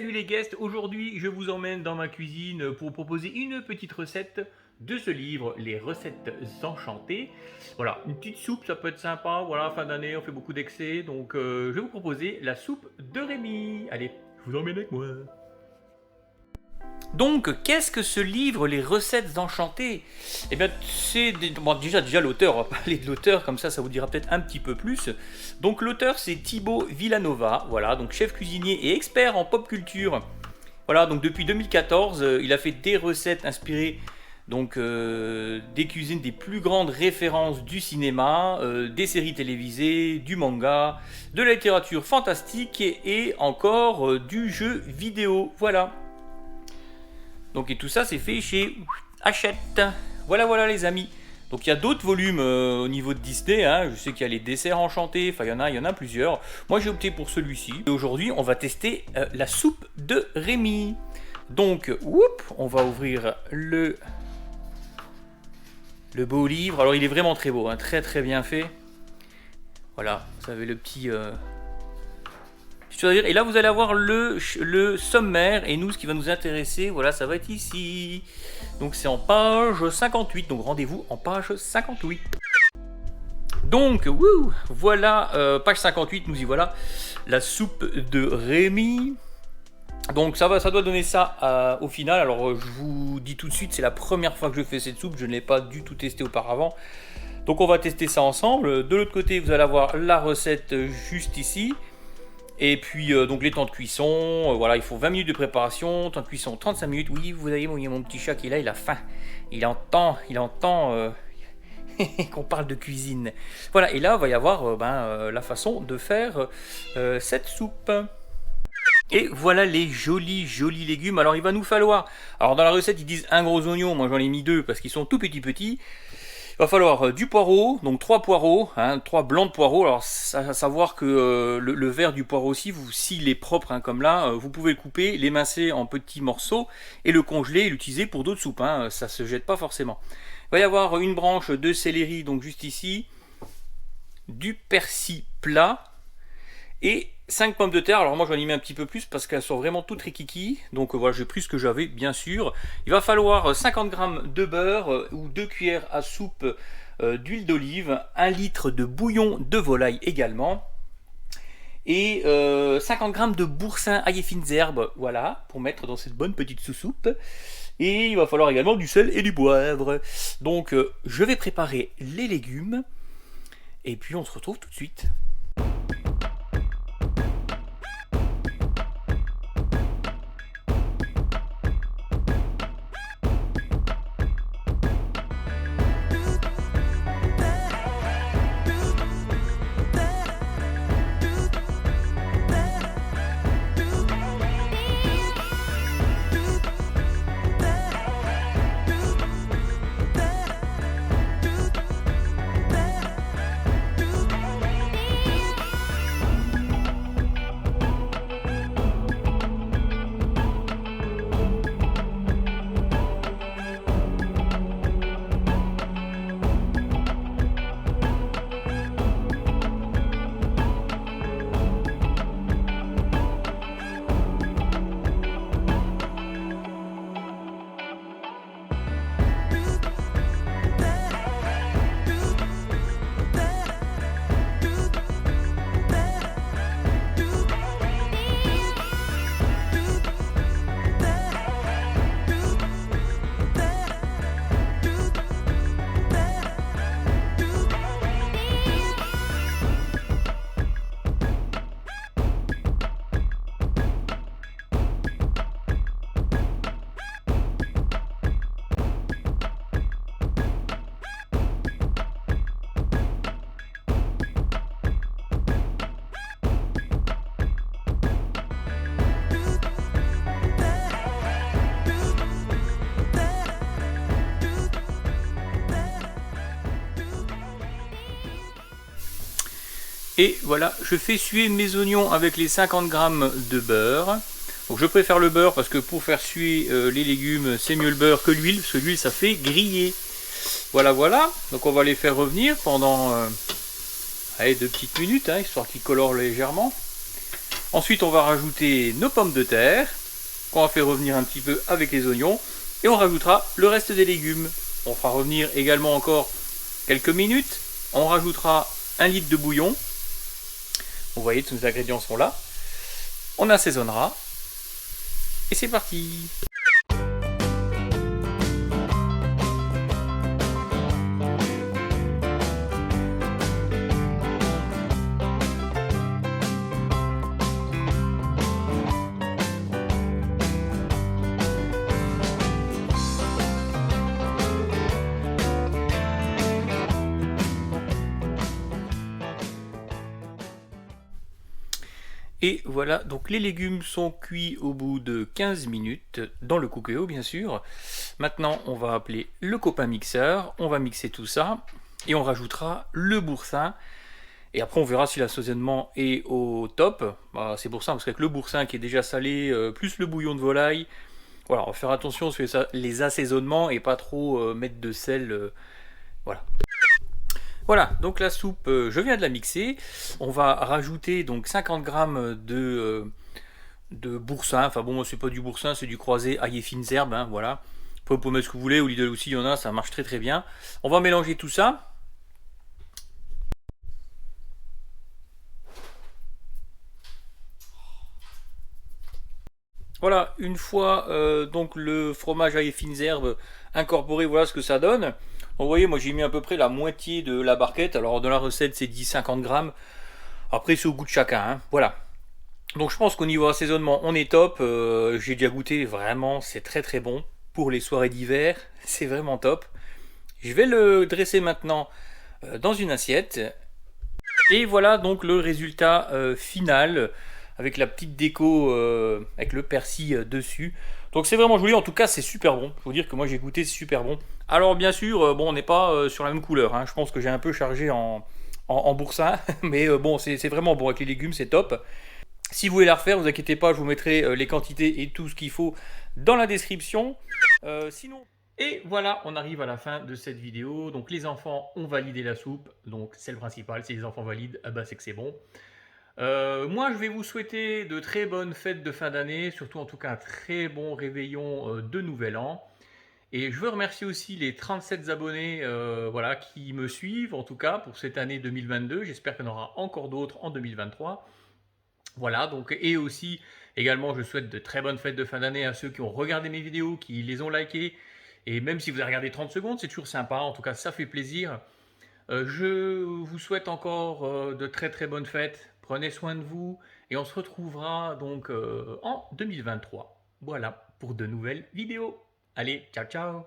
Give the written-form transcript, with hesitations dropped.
salut les guests, aujourd'hui je vous emmène dans ma cuisine pour proposer une petite recette de ce livre, Les recettes enchantées. Voilà, une petite soupe, ça peut être sympa, voilà, fin d'année, on fait beaucoup d'excès, donc je vais vous proposer la soupe de Rémi. Allez, je vous emmène avec moi. Donc, qu'est-ce que ce livre, Les recettes enchantées? Eh bien, c'est... Bon, déjà l'auteur, on va parler de l'auteur, comme ça vous dira peut-être un petit peu plus. Donc, l'auteur, c'est Thibaut Villanova, voilà, donc chef cuisinier et expert en pop culture. Voilà, donc depuis 2014, il a fait des recettes inspirées donc, des cuisines des plus grandes références du cinéma, des séries télévisées, du manga, de la littérature fantastique et encore du jeu vidéo, voilà. Donc et tout ça c'est fait chez Hachette. Voilà les amis. Donc il y a d'autres volumes au niveau de Disney, hein. Je sais qu'il y a les desserts enchantés, enfin il y en a plusieurs. Moi j'ai opté pour celui-ci. Et aujourd'hui on va tester la soupe de Rémi. Donc on va ouvrir le beau livre. Alors il est vraiment très beau, hein. Très bien fait. Voilà, vous avez le petit... Et là vous allez avoir le sommaire, et nous ce qui va nous intéresser, voilà, ça va être ici. Donc c'est en page 58, donc rendez-vous en page 58. Donc voilà, page 58, nous y voilà, la soupe de Rémi. Donc ça doit donner ça au final. Alors je vous dis tout de suite, c'est la première fois que je fais cette soupe, je ne l'ai pas du tout testé auparavant. Donc on va tester ça ensemble. De l'autre côté vous allez avoir la recette juste ici. Et puis donc les temps de cuisson, voilà, il faut 20 minutes de préparation, temps de cuisson 35 minutes. Oui, vous voyez mon petit chat qui est là, il a faim. Il entend qu'on parle de cuisine. Voilà, et là, il va y avoir la façon de faire cette soupe. Et voilà les jolis légumes. Alors il va nous falloir, alors dans la recette ils disent un gros oignon, moi j'en ai mis deux parce qu'ils sont tout petits. Il va falloir du poireau, donc 3 poireaux, 3 blancs de poireaux. Alors à savoir que le vert du poireau aussi, s'il est propre comme là, vous pouvez le couper, l'émincer en petits morceaux et le congeler et l'utiliser pour d'autres soupes, ça se jette pas forcément. Il va y avoir une branche de céleri, donc juste ici, du persil plat et 5 pommes de terre. Alors moi j'en ai mis un petit peu plus parce qu'elles sont vraiment toutes rikiki. Donc voilà, j'ai pris ce que j'avais bien sûr. Il va falloir 50 g de beurre ou 2 cuillères à soupe d'huile d'olive, 1 litre de bouillon de volaille également. Et 50 g de boursin ail et fines herbes, voilà, pour mettre dans cette bonne petite sous-soupe. Et il va falloir également du sel et du poivre. Donc je vais préparer les légumes. Et puis on se retrouve tout de suite. Et voilà, je fais suer mes oignons avec les 50 g de beurre. Donc je préfère le beurre parce que pour faire suer les légumes, c'est mieux le beurre que l'huile, parce que l'huile ça fait griller. Voilà. Donc on va les faire revenir pendant 2 petites minutes, histoire qu'ils colorent légèrement. Ensuite, on va rajouter nos pommes de terre, qu'on va faire revenir un petit peu avec les oignons. Et on rajoutera le reste des légumes. On fera revenir également encore quelques minutes. On rajoutera 1 litre de bouillon. Vous voyez, tous nos ingrédients sont là. On assaisonnera. Et c'est parti! Et voilà, donc les légumes sont cuits au bout de 15 minutes, dans le Cookéo bien sûr. Maintenant, on va appeler le copain mixeur, on va mixer tout ça, et on rajoutera le boursin. Et après, on verra si l'assaisonnement est au top. Bah, c'est pour ça, parce qu'avec le boursin qui est déjà salé, plus le bouillon de volaille, voilà, on va faire attention sur les assaisonnements et pas trop mettre de sel, voilà. Voilà, donc la soupe, je viens de la mixer. On va rajouter donc 50 grammes de boursin. Enfin bon, moi c'est pas du boursin, c'est du croisé ail et fines herbes, hein, voilà. Après, vous pouvez mettre ce que vous voulez, au Lidl aussi il y en a, ça marche très très bien. On va mélanger tout ça. Voilà, une fois donc le fromage ail et fines herbes incorporé, voilà ce que ça donne. Donc, vous voyez, moi j'ai mis à peu près la moitié de la barquette. Alors dans la recette c'est dit 50 grammes. Après c'est au goût de chacun, hein. Voilà. Donc je pense qu'au niveau assaisonnement on est top. J'ai déjà goûté, vraiment c'est très très bon. Pour les soirées d'hiver, c'est vraiment top. Je vais le dresser maintenant dans une assiette. Et voilà donc le résultat final avec la petite déco avec le persil dessus. Donc c'est vraiment joli, en tout cas c'est super bon. Il faut dire que moi j'ai goûté, c'est super bon. Alors bien sûr, bon on n'est pas sur la même couleur, hein. Je pense que j'ai un peu chargé en boursin, mais bon c'est vraiment bon avec les légumes, c'est top. Si vous voulez la refaire, vous inquiétez pas, je vous mettrai les quantités et tout ce qu'il faut dans la description. Sinon... Et voilà, on arrive à la fin de cette vidéo. Donc les enfants ont validé la soupe, donc c'est le principal. Si les enfants valident, ah bah, c'est que c'est bon. Moi, je vais vous souhaiter de très bonnes fêtes de fin d'année, surtout en tout cas un très bon réveillon de Nouvel An. Et je veux remercier aussi les 37 abonnés voilà, qui me suivent, en tout cas pour cette année 2022. J'espère qu'il y en aura encore d'autres en 2023. Voilà, donc, et aussi, également, je souhaite de très bonnes fêtes de fin d'année à ceux qui ont regardé mes vidéos, qui les ont likées. Et même si vous avez regardé 30 secondes, c'est toujours sympa, en tout cas ça fait plaisir. Je vous souhaite encore de très très bonnes fêtes, prenez soin de vous et on se retrouvera donc en 2023. Voilà, pour de nouvelles vidéos. Allez, ciao ciao.